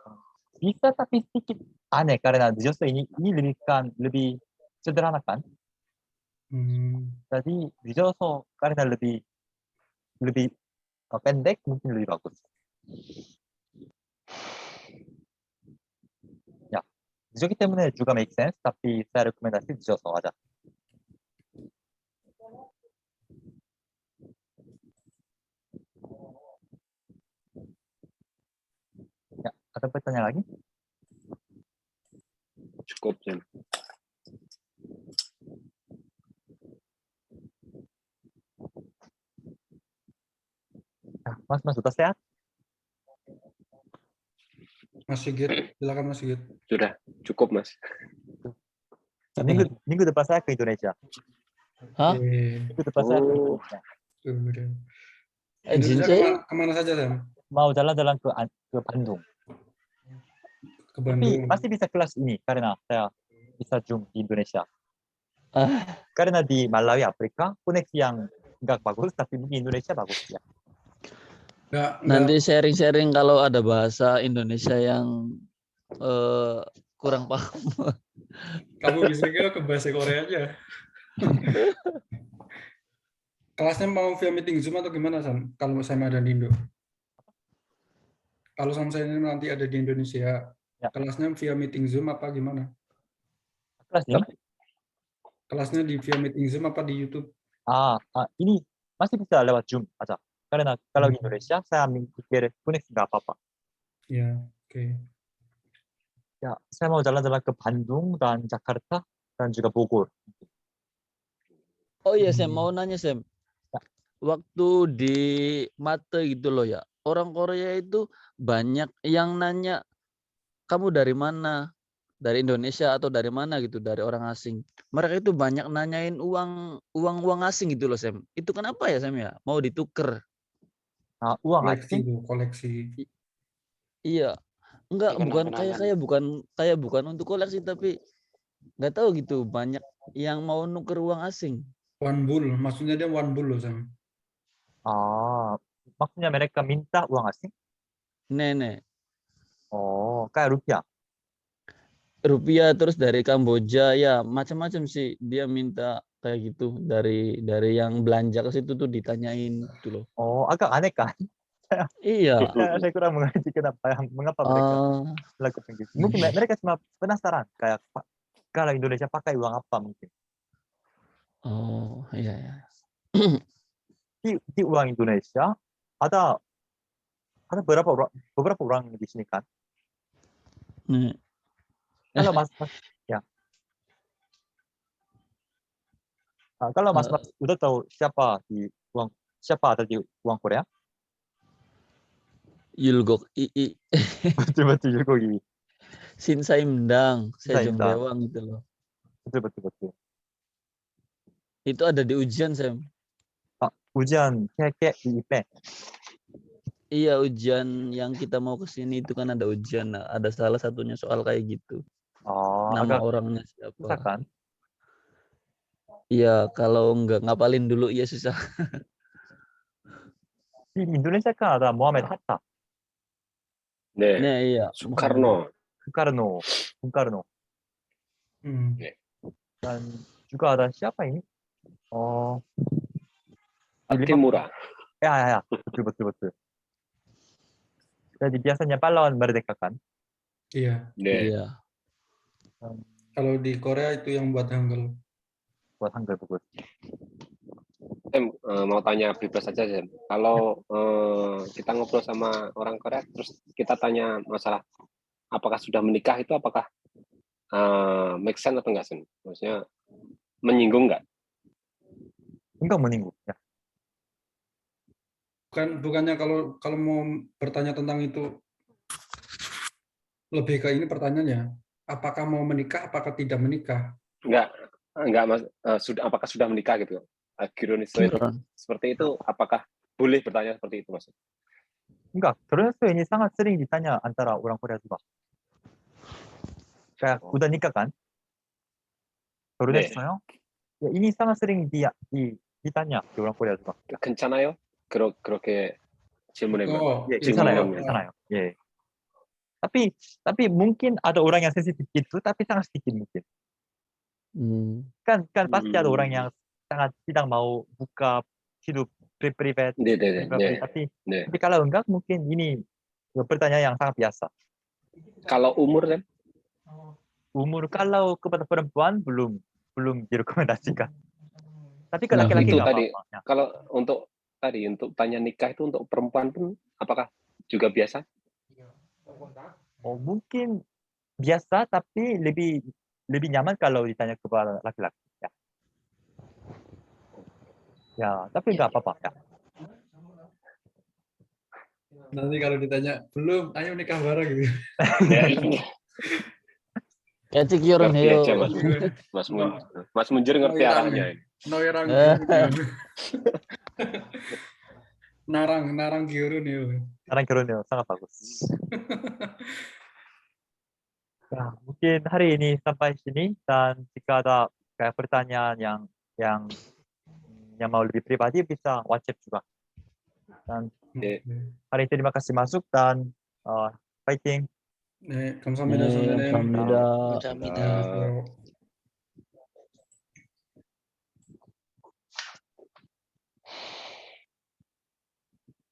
Bisa tapi sedikit aneh karena 늦었어 ini lebih sederhana kan? Jadi 늦어서 karena lebih pendek mungkin lebih bagus. Ya, 늦었기 때문에 juga make sense tapi saya rekomendasi 늦어서 aja. Ya, ada pertanyaan lagi? Cukup, Sam. Mas sudah sehat? Mas Sigit, silakan Mas Sigit. Sudah, cukup Mas. Minggu depan saya ke Indonesia. Hah? Minggu depan saya ke Indonesia. Indonesia kemana saja, Sam? Mau jalan-jalan ke Bandung. Ke Bandung. Tapi masih bisa kelas ini karena saya bisa Zoom di Indonesia. Karena di Malawi, Afrika, koneksi yang nggak bagus, tapi di Indonesia bagus ya. Nanti sharing-sharing kalau ada bahasa Indonesia yang kurang paham. Kamu bisa ke bahasa Korea aja. Kelasnya mau via meeting Zoom atau gimana, Sam? Kalau saya ada di Indo. Kalau sama saya nanti ada di Indonesia, ya. Kelasnya via meeting Zoom apa gimana? Kelasnya? Kelasnya di via meeting Zoom apa di YouTube? Ini masih bisa lewat Zoom aja. Karena kalau di Indonesia, saya mikir koneksi nggak apa-apa. Ya, oke. Ya, saya mau jalan-jalan ke Bandung dan Jakarta dan juga Bogor. Oh iya, Sam, mau nanya, Sam. Waktu di mate gitu loh ya, orang Korea itu banyak yang nanya, kamu dari mana? Dari Indonesia atau dari mana gitu, dari orang asing. Mereka itu banyak nanyain uang asing gitu loh, Sam. Itu kenapa ya, Sam ya? Mau dituker. uang Koleksi asing? itu, koleksi. Iya. Enggak, bukan kayak bukan untuk koleksi, tapi nggak tahu gitu, banyak yang mau nuker uang asing. One bull, maksudnya dia one bull loh, Sam. Maksudnya mereka minta uang asing? Nenek. Kayak rupiah. Rupiah terus dari Kamboja ya macam-macam sih, dia minta kayak gitu dari yang belanja ke situ tuh ditanyain gitu loh. Agak aneh kan? Iya. Saya kurang mengerti mengapa mereka melakukan gitu. Mungkin mereka cuma penasaran kayak kalau Indonesia pakai uang apa mungkin. Oh iya ya. Di uang Indonesia ada beberapa orang di sini kan. Nih. Kalau mas ya. Kalau mas udah tahu siapa ada di uang Korea? Yulgok ii Betul juga gini. Shin Saimdang, Sejong Saimdang. Dewang gitu loh. Betul. Itu ada di ujian, Sam. Ujian kayak IIP. Iya, ujian yang kita mau ke sini itu kan ada ujian. Nah, ada salah satunya soal kayak gitu. Nama Agak orangnya susah siapa? kan? Iya, kalau nggak ngapalin dulu ya susah. Di Indonesia kan ada Muhammad Hatta, 네, Nah, iya. Soekarno. Bung Karno. Dan juga ada siapa ini? Akimura. Ya. Betul. Jadi biasanya pahlawan merdeka kan? Iya. 네, Iya. Kalau di Korea itu yang buat Hangul. Buat Hangul bagus. Sam, mau tanya bebas saja, Sam. Kalau kita ngobrol sama orang Korea, terus kita tanya masalah apakah sudah menikah itu apakah make sense atau enggak, Sam? Maksudnya menyinggung enggak? Enggak menyinggung. Ya. Bukannya kalau mau bertanya tentang itu lebih ke ini pertanyaannya, apakah mau menikah, apakah tidak menikah? Enggak Mas, apakah sudah menikah gitu? Gironisme seperti itu, apakah boleh bertanya seperti itu, Mas? Enggak, terus ini sangat sering ditanya antara orang Korea juga. Kayak udah nikah kan? 결혼했어요? Ya, ini sangat sering ditanya di orang Korea juga. 괜찮아요? 그렇게 질문해보면. 예, 괜찮아요. 예. tapi mungkin ada orang yang sensitif gitu, tapi sangat sedikit mungkin. Kan pasti ada orang yang sangat tidak mau buka hidup private. Tapi kalau enggak mungkin ini pertanyaan yang sangat biasa. Kalau umur kan? Umur kalau kepada perempuan belum direkomendasikan. Tapi ke laki-laki itu nggak tadi apa-apa. kalau untuk tanya nikah itu untuk perempuan pun apakah juga biasa? Mungkin biasa tapi lebih nyaman kalau ditanya kepada laki-laki. Ya, tapi nggak apa-apa ya. Nanti kalau ditanya belum, ayo nikah bareng gitu. Kayak Cikiron Ngerti aja, Mas. Mas Munjir ngerti arahnya. Narang Giurun ya. Narang Giurun ya, sangat bagus. Ya, mungkin hari ini sampai sini, dan jika ada kayak pertanyaan yang mau lebih pribadi bisa WhatsApp juga. Dan hari ini terima kasih masuk dan fighting. 네, 감사합니다, 선생님. 감사합니다.